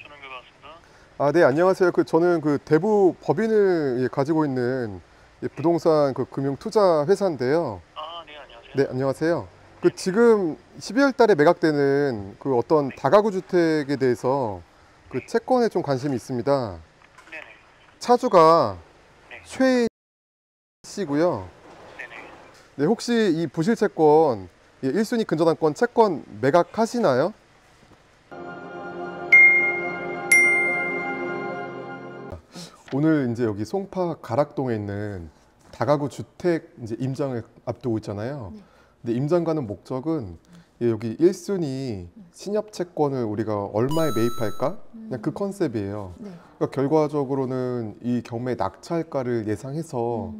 전화가 왔습니다. 네, 안녕하세요. 저는 대부 법인을 가지고 있는 부동산 금융 투자 회사인데요. 네, 안녕하세요. 네, 안녕하세요. 네네. 지금 12월 달에 매각되는 어떤 네. 다가구 주택에 대해서 네. 채권에 좀 관심이 있습니다. 네네. 차주가 네. 최 씨고요. 네네. 네, 혹시 이 부실 채권 1순위 근저당권 채권 매각하시나요? 오늘 이제 여기 송파 가락동에 있는 다가구 주택 이제 임장을 앞두고 있잖아요. 네. 근데 임장 가는 목적은 여기 1순위 신협 채권을 우리가 얼마에 매입할까? 그냥 그 컨셉이에요. 네. 그러니까 결과적으로는 이 경매 낙찰가를 예상해서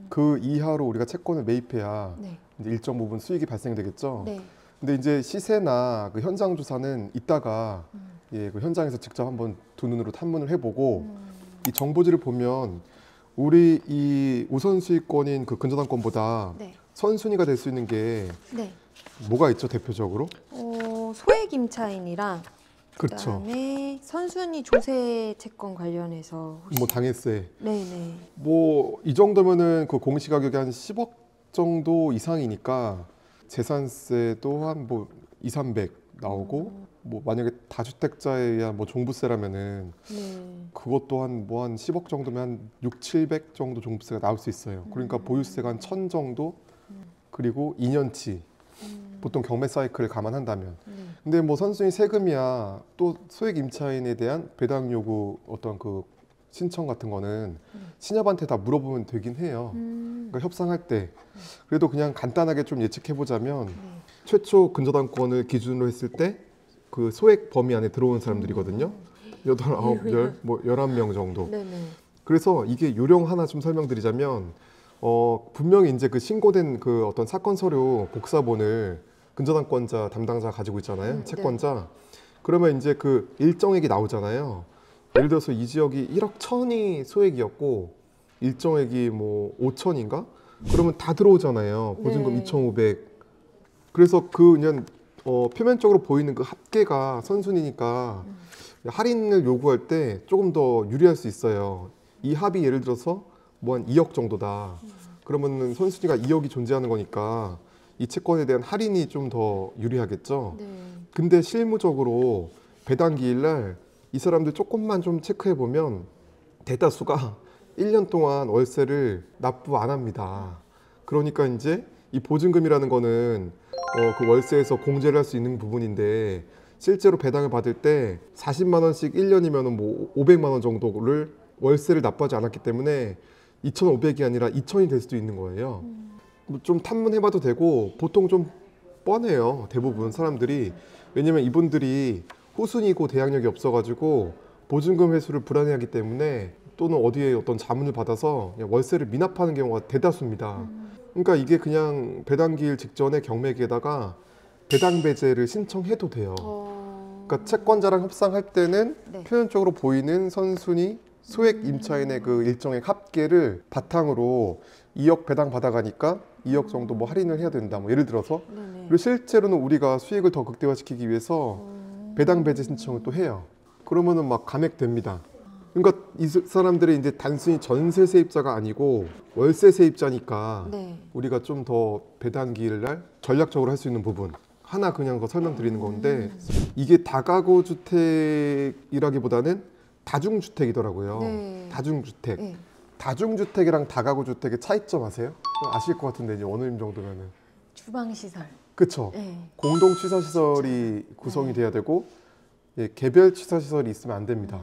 그 이하로 우리가 채권을 매입해야 네. 이제 일정 부분 수익이 발생되겠죠. 네. 근데 이제 시세나 현장 조사는 이따가 그 현장에서 직접 한번 두 눈으로 탐문을 해보고 이 정보지를 보면 우리 이 우선수익권인 근저당권보다 네. 선순위가 될 수 있는 게 네. 뭐가 있죠, 대표적으로? 소액 임차인이랑 그렇죠. 그다음에 선순위 조세 채권 관련해서 혹시 뭐 당해세. 네네. 뭐 이 정도면은 그 공시가격이 한 10억 정도 이상이니까 재산세도 한 뭐 2, 300 나오고 뭐 만약에 다주택자에 의한 뭐 종부세라면은 네. 그것도 한 10억 정도면 한 6, 700 정도 종부세가 나올 수 있어요. 그러니까 보유세가 한 1000 정도, 그리고 2년치 보통 경매 사이클을 감안한다면. 네. 근데 뭐 선순위 세금이야 또 소액 임차인에 대한 배당 요구 어떤 신청 같은 거는 신협한테 다 물어보면 되긴 해요. 그러니까 협상할 때. 그래도 그냥 간단하게 좀 예측해 보자면 최초 근저당권을 기준으로 했을 때 그 소액 범위 안에 들어오는 사람들이거든요. 8, 9, 10, 뭐 11명 정도. 네네. 그래서 이게 요령 하나 좀 설명드리자면 분명히 이제 신고된 어떤 사건 서류 복사본을 근저당권자 담당자 가지고 있잖아요. 채권자. 그러면 이제 일정액이 나오잖아요. 예를 들어서 이 지역이 1억 1천이 소액이었고 일정액이 뭐 5천인가? 그러면 다 들어오잖아요. 보증금 네. 2,500. 그래서 그냥 표면적으로 보이는 그 합계가 선순위니까 할인을 요구할 때 조금 더 유리할 수 있어요. 이 합이 예를 들어서 뭐 한 2억 정도다. 그러면은 선순위가 2억이 존재하는 거니까 이 채권에 대한 할인이 좀 더 유리하겠죠. 네. 근데 실무적으로 배당 기일날 이 사람들 조금만 좀 체크해 보면 대다수가 1년 동안 월세를 납부 안 합니다. 그러니까 이제 이 보증금이라는 거는 그 월세에서 공제를 할 수 있는 부분인데 실제로 배당을 받을 때 40만 원씩 1년이면 뭐 500만 원 정도를 월세를 납부하지 않았기 때문에 2,500이 아니라 2,000이 될 수도 있는 거예요. 뭐좀 탐문해봐도 되고 보통 좀 뻔해요. 대부분 사람들이. 왜냐면 이분들이 후순위고 대항력이 없어가지고 보증금 회수를 불안해하기 때문에 또는 어디에 어떤 자문을 받아서 그냥 월세를 미납하는 경우가 대다수입니다. 그러니까 이게 그냥 배당기일 직전에 경매기에다가 배당 배제를 신청해도 돼요. 그러니까 채권자랑 협상할 때는 네. 표면적으로 보이는 선순위 소액 임차인의 일정액 합계를 바탕으로 2억 배당 받아가니까 2억 정도 뭐 할인을 해야 된다. 뭐 예를 들어서. 네네. 그리고 실제로는 우리가 수익을 더 극대화시키기 위해서 배당 배제 신청을 또 해요. 그러면은 막 감액됩니다. 그러니까 이 사람들이 이제 단순히 전세 세입자가 아니고 월세 세입자니까 네. 우리가 좀 더 배당 기일을 날 전략적으로 할 수 있는 부분 하나 그냥 더 설명드리는 건데 이게 다가구 주택이라기보다는 다중주택이더라고요. 네. 다중주택. 네. 다중주택이랑 다가구 주택의 차이점 아세요? 아실 것 같은데 이제 어느 정도면은. 주방 시설. 그쵸? 네. 공동 취사시설이 구성이 돼야 되고 개별 취사시설이 있으면 안 됩니다.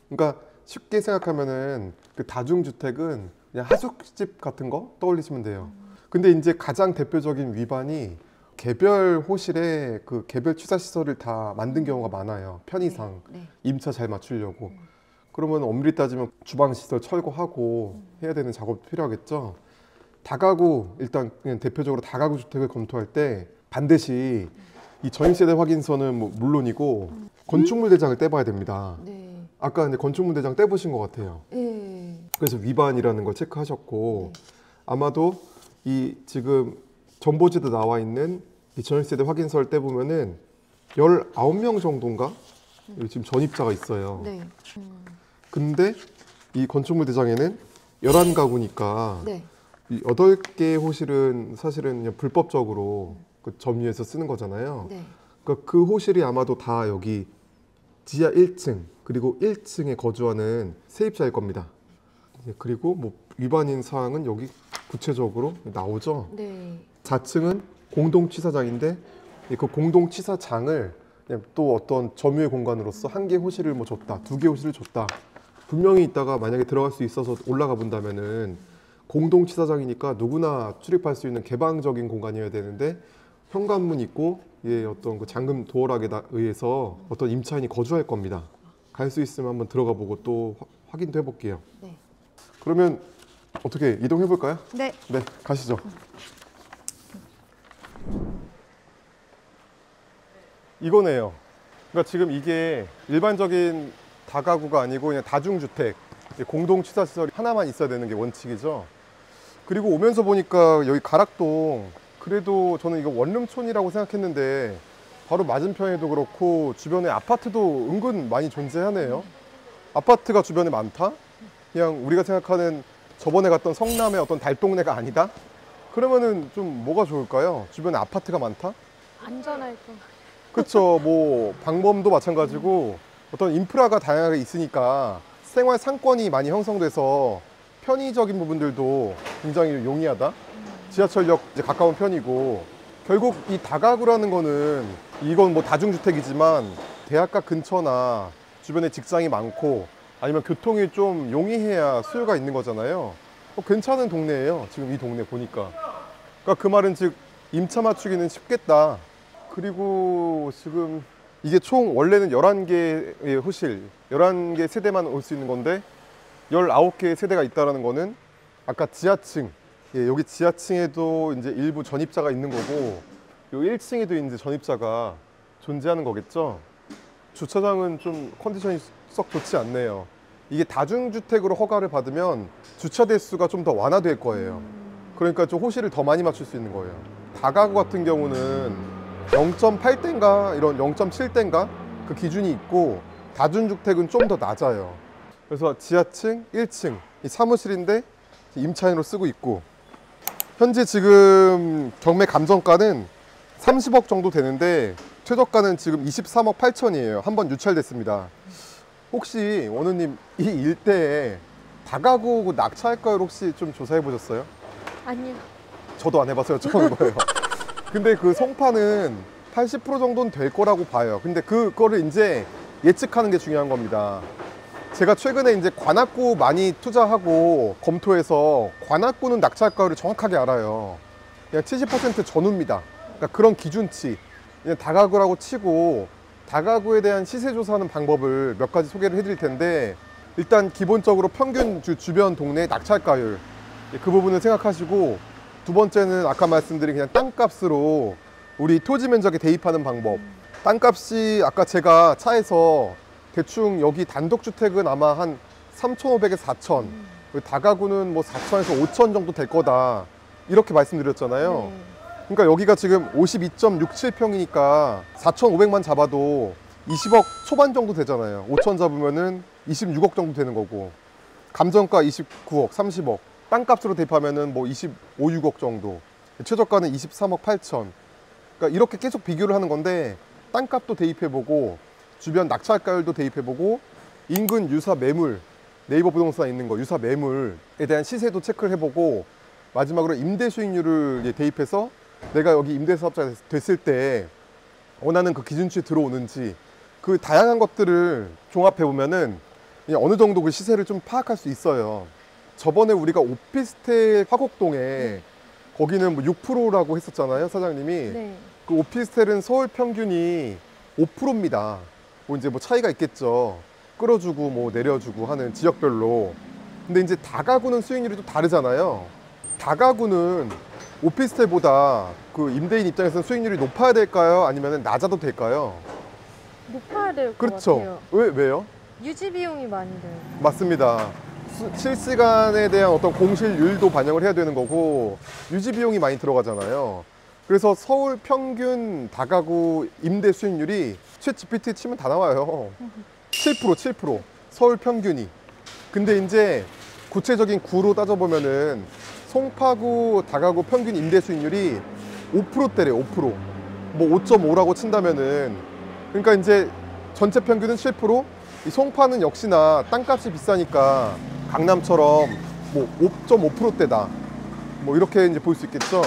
그러니까 쉽게 생각하면은 다중주택은 그냥 하숙집 같은 거 떠올리시면 돼요. 근데 이제 가장 대표적인 위반이 개별 호실에 개별 취사시설을 다 만든 경우가 많아요. 편의상 네. 임차 잘 맞추려고. 그러면 엄밀히 따지면 주방시설 철거하고 해야 되는 작업이 필요하겠죠. 다가구 일단 그냥 대표적으로 다가구 주택을 검토할 때 반드시 이 전입세대 확인서는 뭐 물론이고 건축물 대장을 떼봐야 됩니다. 네. 아까 근데 건축물 대장 떼보신 것 같아요. 네. 그래서 위반이라는 걸 체크하셨고 아마도 이 지금 전보지도 나와 있는 이 전입세대 확인서를 떼보면은 19명 정도인가 여기 지금 전입자가 있어요. 네. 근데 이 건축물 대장에는 11가구니까 네. 이 8개의 호실은 사실은 그냥 불법적으로 그 점유해서 쓰는 거잖아요. 네. 그러니까 그 호실이 아마도 다 여기 지하 1층 그리고 1층에 거주하는 세입자일 겁니다. 네, 그리고 뭐 위반인 사항은 여기 구체적으로 나오죠. 네. 4층은 공동취사장인데 그 공동취사장을 그냥 또 어떤 점유의 공간으로서 한 개 호실을 뭐 줬다, 2개 호실을 줬다. 분명히 있다가 만약에 들어갈 수 있어서 올라가 본다면은 공동취사장이니까 누구나 출입할 수 있는 개방적인 공간이어야 되는데 현관문 있고 예, 어떤 그 잠금 도어락에 의해서 어떤 임차인이 거주할 겁니다. 갈 수 있으면 한번 들어가 보고 또 확인도 해볼게요. 네. 그러면 어떻게 이동해 볼까요? 네. 네, 가시죠. 이거네요. 그러니까 지금 이게 일반적인 다가구가 아니고 그냥 다중주택, 공동취사시설이 하나만 있어야 되는 게 원칙이죠. 그리고 오면서 보니까 여기 가락동, 그래도 저는 이거 원룸촌이라고 생각했는데 바로 맞은편에도 그렇고 주변에 아파트도 은근 많이 존재하네요. 아파트가 주변에 많다? 그냥 우리가 생각하는 저번에 갔던 성남의 어떤 달동네가 아니다? 그러면은 좀 뭐가 좋을까요? 주변에 아파트가 많다? 안전할 거. 그렇죠. 뭐 방범도 마찬가지고 어떤 인프라가 다양하게 있으니까 생활 상권이 많이 형성돼서 편의적인 부분들도 굉장히 용이하다. 지하철역 이제 가까운 편이고 결국 이 다가구라는 거는 이건 뭐 다중주택이지만 대학가 근처나 주변에 직장이 많고 아니면 교통이 좀 용이해야 수요가 있는 거잖아요. 괜찮은 동네예요. 지금 이 동네 보니까. 그러니까 그 말은 즉 임차 맞추기는 쉽겠다. 그리고 지금 이게 총 원래는 11개의 호실, 11개 세대만 올 수 있는 건데 19개의 세대가 있다는 거는 아까 지하층, 예, 여기 지하층에도 이제 일부 전입자가 있는 거고 여기 1층에도 이제 전입자가 존재하는 거겠죠. 주차장은 좀 컨디션이 썩 좋지 않네요. 이게 다중주택으로 허가를 받으면 주차 대수가 좀 더 완화될 거예요. 그러니까 좀 호실을 더 많이 맞출 수 있는 거예요. 다가구 같은 경우는 0.8대인가 이런 0.7대인가 그 기준이 있고 다중주택은 좀 더 낮아요. 그래서 지하층, 1층 이 사무실인데 임차인으로 쓰고 있고 현재 지금 경매 감정가는 30억 정도 되는데 최저가는 지금 23억 8천이에요. 한번 유찰됐습니다. 혹시 원우님 이 일대에 다가구 낙찰가율 혹시 좀 조사해 보셨어요? 아니요. 저도 안 해봐서 여쭤보는 거예요. 근데 그 성파는 80% 정도는 될 거라고 봐요. 근데 그거를 이제 예측하는 게 중요한 겁니다. 제가 최근에 이제 관악구 많이 투자하고 검토해서 관악구는 낙찰가율을 정확하게 알아요. 그냥 70% 전후입니다. 그러니까 그런 기준치. 그냥 다가구라고 치고 다가구에 대한 시세 조사하는 방법을 몇 가지 소개를 해드릴 텐데 일단 기본적으로 평균 주변 동네 낙찰가율 그 부분을 생각하시고 두 번째는 아까 말씀드린 그냥 땅값으로 우리 토지 면적에 대입하는 방법. 땅값이 아까 제가 차에서 대충 여기 단독주택은 아마 한 3,500에서 4,000 다가구는 뭐 4,000에서 5,000 정도 될 거다 이렇게 말씀드렸잖아요. 네. 그러니까 여기가 지금 52.67평이니까 4,500만 잡아도 20억 초반 정도 되잖아요. 5,000 잡으면은 26억 정도 되는 거고 감정가 29억, 30억 땅값으로 대입하면은 뭐 25, 6억 정도 최저가는 23억 8천. 그러니까 이렇게 계속 비교를 하는 건데 땅값도 대입해보고 주변 낙찰가율도 대입해보고 인근 유사 매물 네이버 부동산에 있는 거 유사 매물에 대한 시세도 체크를 해보고 마지막으로 임대 수익률을 대입해서 내가 여기 임대사업자가 됐을 때 원하는 그 기준치에 들어오는지 그 다양한 것들을 종합해보면은 어느 정도 그 시세를 좀 파악할 수 있어요. 저번에 우리가 오피스텔 화곡동에 거기는 뭐 6%라고 했었잖아요, 사장님이. 네. 그 오피스텔은 서울 평균이 5%입니다. 뭐 이제 뭐 차이가 있겠죠. 끌어주고 뭐 내려주고 하는 지역별로. 근데 이제 다가구는 수익률이 또 다르잖아요. 다가구는 오피스텔보다 그 임대인 입장에서는 수익률이 높아야 될까요? 아니면 낮아도 될까요? 높아야 될 것 그렇죠. 같아요. 왜요? 유지 비용이 많이 들어요. 맞습니다. 실시간에 대한 어떤 공실률도 반영을 해야 되는 거고 유지 비용이 많이 들어가잖아요. 그래서 서울 평균 다가구 임대 수익률이 챗 GPT 치면 다 나와요. 7%. 서울 평균이. 근데 이제 구체적인 구로 따져보면은 송파구 다가구 평균 임대 수익률이 5%대래, 5%. 뭐 5.5라고 친다면은, 그러니까 이제 전체 평균은 7%, 이 송파는 역시나 땅값이 비싸니까 강남처럼 뭐 5.5%대다. 뭐 이렇게 이제 볼 수 있겠죠.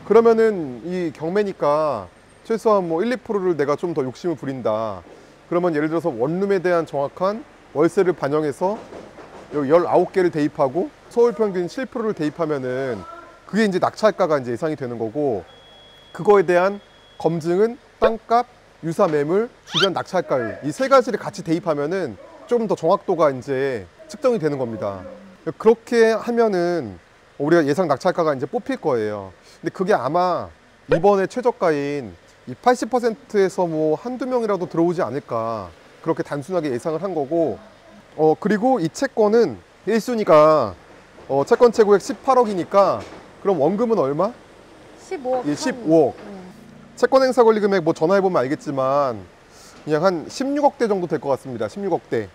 그러면은 이 경매니까 최소한 뭐 1, 2%를 내가 좀 더 욕심을 부린다. 그러면 예를 들어서 원룸에 대한 정확한 월세를 반영해서 여기 19개를 대입하고 서울 평균 7%를 대입하면은 그게 이제 낙찰가가 이제 예상이 되는 거고, 그거에 대한 검증은 땅값, 유사 매물, 주변 낙찰가율, 이 세 가지를 같이 대입하면은 좀 더 정확도가 이제 측정이 되는 겁니다. 그렇게 하면은 우리가 예상 낙찰가가 이제 뽑힐 거예요. 근데 그게 아마 이번에 최저가인 이 80%에서 뭐 한두 명이라도 들어오지 않을까, 그렇게 단순하게 예상을 한 거고, 그리고 이 채권은 1순위가 채권 최고액 18억이니까 그럼 원금은 얼마? 15억. 예, 15억. 채권 행사 권리 금액 뭐 전화해보면 알겠지만 그냥 한 16억대 정도 될 것 같습니다. 16억대.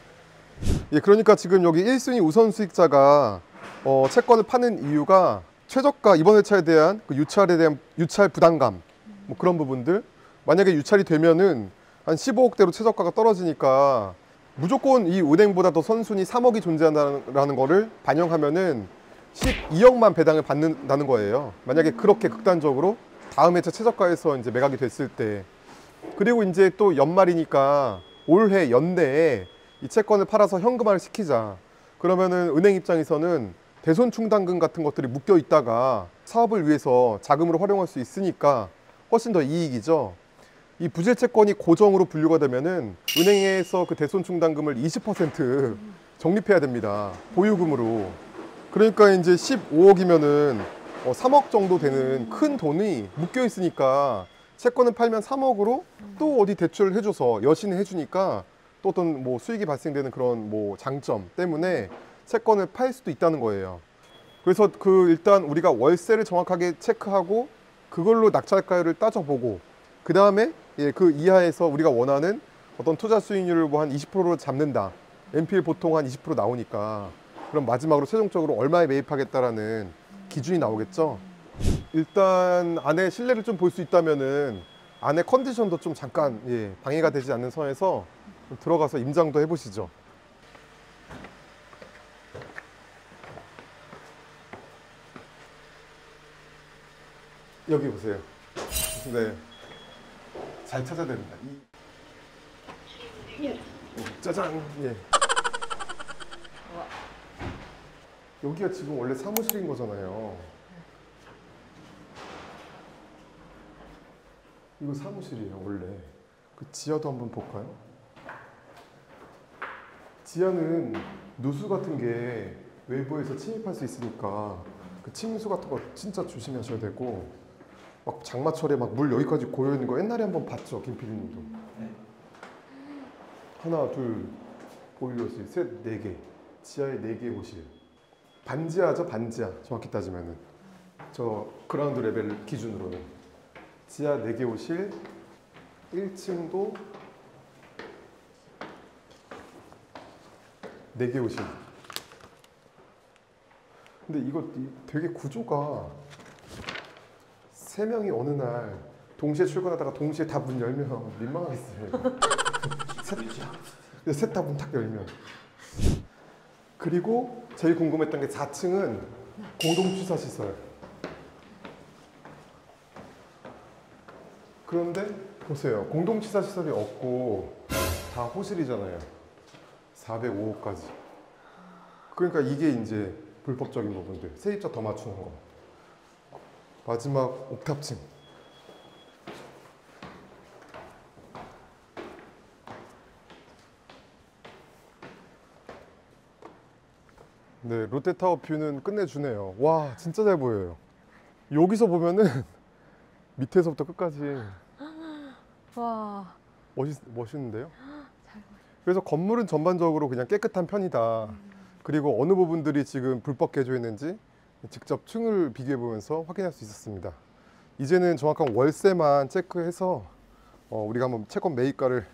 예, 그러니까 지금 여기 1순위 우선 수익자가 채권을 파는 이유가 최저가 이번 회차에 대한 그 유찰에 대한 유찰 부담감, 뭐 그런 부분들. 만약에 유찰이 되면은 한 15억대로 최저가가 떨어지니까 무조건 이 은행보다 더 선순위 3억이 존재한다는 거를 반영하면은 12억만 배당을 받는다는 거예요. 만약에 그렇게 극단적으로 다음 회차 최저가에서 이제 매각이 됐을 때. 그리고 이제 또 연말이니까 올해 연내에 이 채권을 팔아서 현금화를 시키자. 그러면은 은행 입장에서는 대손 충당금 같은 것들이 묶여 있다가 사업을 위해서 자금으로 활용할 수 있으니까 훨씬 더 이익이죠. 이 부재 채권이 고정으로 분류가 되면은 은행에서 그 대손 충당금을 20% 적립해야 됩니다. 보유금으로. 그러니까 이제 15억이면은 3억 정도 되는 큰 돈이 묶여 있으니까 채권을 팔면 3억으로 또 어디 대출을 해줘서 여신을 해주니까 또 어떤 뭐 수익이 발생되는 그런 뭐 장점 때문에 채권을 팔 수도 있다는 거예요. 그래서 그 일단 우리가 월세를 정확하게 체크하고 그걸로 낙찰가율을 따져보고, 그 다음에 그 이하에서 우리가 원하는 어떤 투자 수익률을 뭐 한 20%로 잡는다. NPL 보통 한 20% 나오니까 그럼 마지막으로 최종적으로 얼마에 매입하겠다라는 기준이 나오겠죠. 일단 안에 실내를 좀 볼 수 있다면은 안에 컨디션도 좀 잠깐 방해가 되지 않는 선에서 좀 들어가서 임장도 해보시죠. 여기 보세요. 네, 잘 찾아야 됩니다. 짜잔. 예. 여기가 지금 원래 사무실인 거잖아요. 이거 사무실이에요, 원래. 그 지하도 한번 볼까요? 지하는 누수 같은 게 외부에서 침입할 수 있으니까 그 침수 같은 거 진짜 조심하셔야 되고, 막 장마철에 막 물 여기까지 고여 있는 거 옛날에 한번 봤죠, 김PD님도. 하나, 둘, 보일러실 셋, 네 개. 지하에 4개 호실. 반지하죠, 반지하. 정확히 따지면은 저 그라운드 레벨 기준으로는 지하 4개 호실, 1층도 4개 호실. 근데 이거 되게 구조가 3명이 어느 날 동시에 출근하다가 동시에 다 문 열면 민망하겠어요. 셋 다 문 탁 열면. 그리고 제일 궁금했던 게 4층은 공동취사시설. 그런데 보세요. 공동취사시설이 없고 다 호실이잖아요. 405호까지. 그러니까 이게 이제 불법적인 부분들. 세입자 더 맞추는 거. 마지막 옥탑층. 네, 롯데타워 뷰는 끝내주네요. 와, 진짜 잘 보여요. 여기서 보면은 밑에서부터 끝까지 와. 멋있는데요? 그래서 건물은 전반적으로 그냥 깨끗한 편이다. 그리고 어느 부분들이 지금 불법 개조했는지 직접 층을 비교해 보면서 확인할 수 있었습니다. 이제는 정확한 월세만 체크해서 우리가 한번 채권 매입가를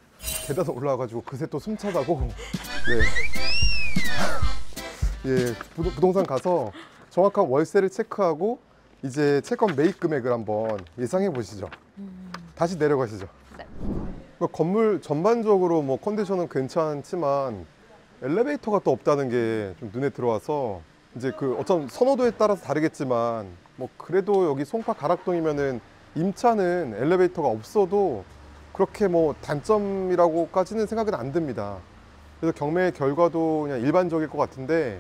계단 올라와가지고 그새 또 숨차다고 네. 예, 부동산 가서 정확한 월세를 체크하고 이제 채권 매입 금액을 한번 예상해 보시죠. 다시 내려가시죠. 네. 건물 전반적으로 뭐 컨디션은 괜찮지만 엘리베이터가 또 없다는 게 좀 눈에 들어와서 이제 그 어떤 선호도에 따라서 다르겠지만 뭐 그래도 여기 송파 가락동이면은 임차는 엘리베이터가 없어도 그렇게 뭐 단점이라고까지는 생각은 안 듭니다. 그래서 경매 결과도 그냥 일반적일 것 같은데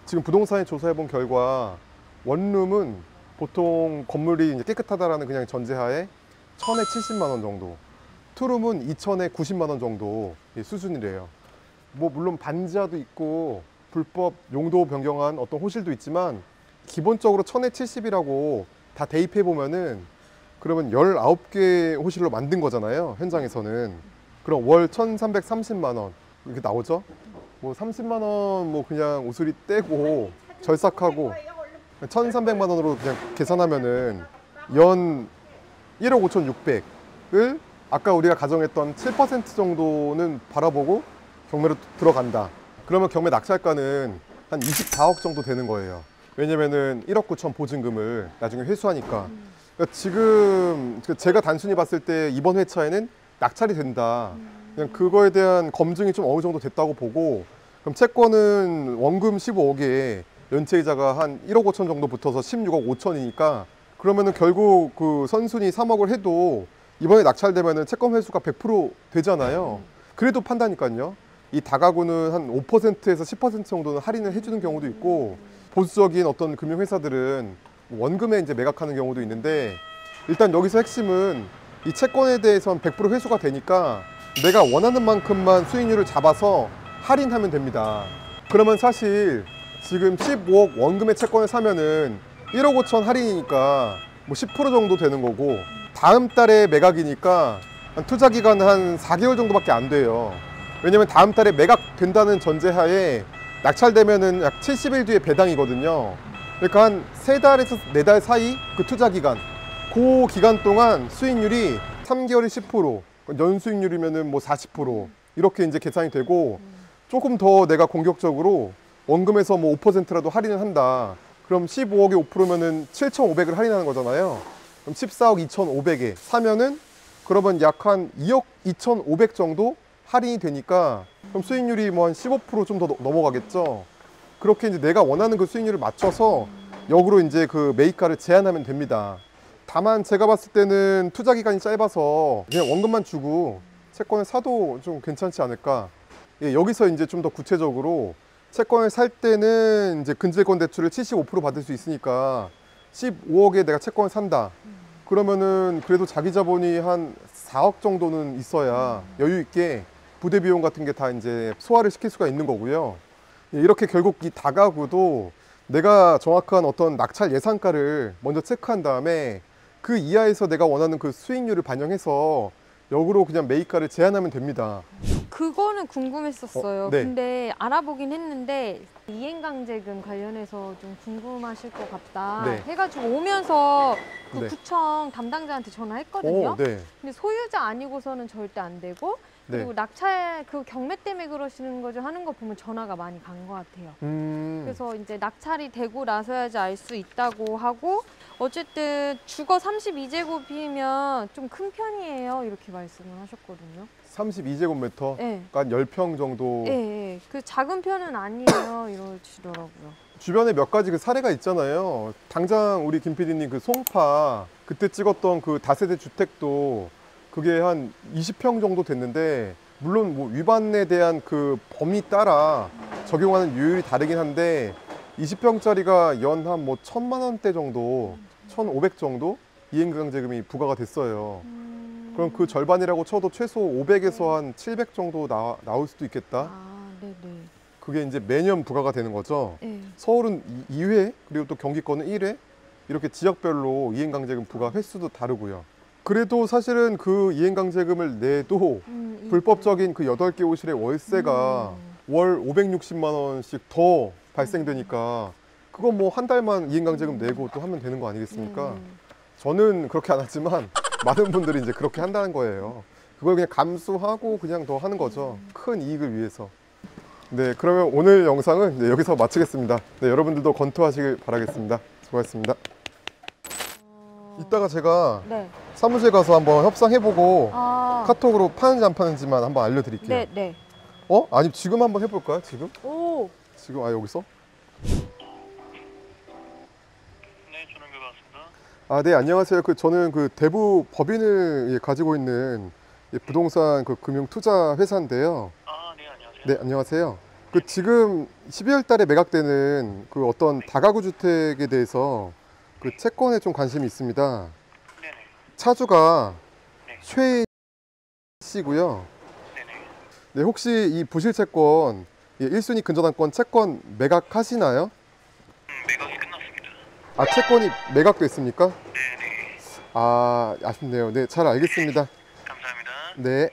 지금 부동산에 조사해 본 결과 원룸은 보통 건물이 이제 깨끗하다라는 그냥 전제하에 1000에 70만 원 정도, 투룸은 2000에 90만 원 정도 수준이래요. 뭐 물론 반지하도 있고 불법 용도 변경한 어떤 호실도 있지만 기본적으로 1000에 70이라고 다 대입해 보면은 그러면 19개 호실로 만든 거잖아요, 현장에서는. 그럼 월 1330만 원 이렇게 나오죠. 뭐 30만 원 뭐 그냥 우수리 떼고 절삭하고 1300만 원으로 그냥 계산하면은 연 1억 5600을 아까 우리가 가정했던 7% 정도는 바라보고 경매로 들어간다. 그러면 경매 낙찰가는 한 24억 정도 되는 거예요. 왜냐면은 1억 9천 보증금을 나중에 회수하니까. 그러니까 지금 제가 단순히 봤을 때 이번 회차에는 낙찰이 된다. 그냥 그거에 대한 검증이 좀 어느 정도 됐다고 보고, 그럼 채권은 원금 15억에 연체이자가 한 1억 5천 정도 붙어서 16억 5천이니까 그러면은 결국 그 선순위 3억을 해도 이번에 낙찰되면은 채권 회수가 100% 되잖아요. 그래도 판다니까요. 이 다가구는 한 5%에서 10% 정도는 할인을 해주는 경우도 있고, 보수적인 어떤 금융회사들은 원금에 이제 매각하는 경우도 있는데, 일단 여기서 핵심은 이 채권에 대해서는 100% 회수가 되니까 내가 원하는 만큼만 수익률을 잡아서 할인하면 됩니다. 그러면 사실 지금 15억 원금의 채권을 사면은 1억 5천 할인이니까 뭐 10% 정도 되는 거고, 다음 달에 매각이니까 투자 기간은 한 4개월 정도밖에 안 돼요. 왜냐면 다음 달에 매각된다는 전제하에 낙찰되면은 약 70일 뒤에 배당이거든요. 그러니까 한 3달에서 4달 사이 그 투자 기간, 그 기간 동안 수익률이 3개월에 10%, 연수익률이면은 뭐 40% 이렇게 이제 계산이 되고, 조금 더 내가 공격적으로 원금에서 뭐 5%라도 할인을 한다. 그럼 15억에 5%면은 7,500을 할인하는 거잖아요. 그럼 14억 2,500에 사면은 그러면 약 한 2억 2,500 정도 할인이 되니까 그럼 수익률이 뭐 한 15% 좀 더 넘어가겠죠. 그렇게 이제 내가 원하는 그 수익률을 맞춰서 역으로 이제 그 매입가를 제한하면 됩니다. 다만 제가 봤을 때는 투자 기간이 짧아서 그냥 원금만 주고 채권을 사도 좀 괜찮지 않을까. 예, 여기서 이제 좀 더 구체적으로 채권을 살 때는 이제 근질권 대출을 75% 받을 수 있으니까 15억에 내가 채권을 산다. 그러면은 그래도 자기 자본이 한 4억 정도는 있어야 여유 있게 부대 비용 같은 게 다 이제 소화를 시킬 수가 있는 거고요. 예, 이렇게 결국 이 다가구도 내가 정확한 어떤 낙찰 예상가를 먼저 체크한 다음에 그 이하에서 내가 원하는 그 수익률을 반영해서 역으로 그냥 매입가를 제한하면 됩니다. 그거는 궁금했었어요. 네. 근데 알아보긴 했는데 이행강제금 관련해서 좀 궁금하실 것 같다 네. 해가지고 오면서 그 네. 구청 담당자한테 전화했거든요. 네. 근데 소유자 아니고서는 절대 안 되고, 그리고 네. 낙찰 그 경매 때문에 그러시는 거죠 하는 거 보면 전화가 많이 간 것 같아요. 그래서 이제 낙찰이 되고 나서야지 알 수 있다고 하고, 어쨌든 주거 32제곱이면 좀 큰 편이에요 이렇게 말씀을 하셨거든요. 32제곱미터, 네. 한 10평 정도. 예, 예. 그 작은 편은 아니에요 이러시더라고요. 주변에 몇 가지 그 사례가 있잖아요. 당장 우리 김 PD님 그 송파 그때 찍었던 그 다세대 주택도 그게 한 20평 정도 됐는데, 물론 뭐 위반에 대한 그 범위 따라 적용하는 요율이 다르긴 한데 20평짜리가 연 한 뭐 1,000만 원대 정도, 1,500 정도 이행강제금이 부과가 됐어요. 그럼 그 절반이라고 쳐도 최소 500에서 한 700 정도 나올 수도 있겠다. 아, 네네. 그게 이제 매년 부과가 되는 거죠. 네. 서울은 2회, 그리고 또 경기권은 1회, 이렇게 지역별로 이행강제금 부과 횟수도 다르고요. 그래도 사실은 그 이행강제금을 내도 불법적인 그 8개 호실의 월세가 월 560만 원씩 더 발생되니까 그건 뭐 한 달만 이행강제금 내고 또 하면 되는 거 아니겠습니까? 저는 그렇게 안 하지만 많은 분들이 이제 그렇게 한다는 거예요. 그걸 그냥 감수하고 그냥 더 하는 거죠. 큰 이익을 위해서. 네, 그러면 오늘 영상은 네, 여기서 마치겠습니다. 네, 여러분들도 검토하시길 바라겠습니다. 수고하셨습니다. 이따가 제가 네. 사무실 가서 한번 협상해보고 아. 카톡으로 파는지 안 파는지만 한번 알려드릴게요. 네, 네. 아니 지금 한번 해볼까요? 지금? 오. 지금 여기서? 네, 저는 그 같습니다. 네, 안녕하세요. 저는 그 대부 법인을 가지고 있는 부동산 금융 투자 회사인데요. 네, 안녕하세요. 네, 안녕하세요. 지금 12월 달에 매각되는 어떤 다가구 주택에 대해서 채권에 좀 관심이 있습니다. 네네. 차주가 네. 최 씨고요. 네네. 네, 혹시 이 부실 채권 1순위 근저당권 채권 매각하시나요? 매각이 끝났습니다. 채권이 매각됐습니까? 네네. 아쉽네요. 네, 잘 알겠습니다. 감사합니다. 네.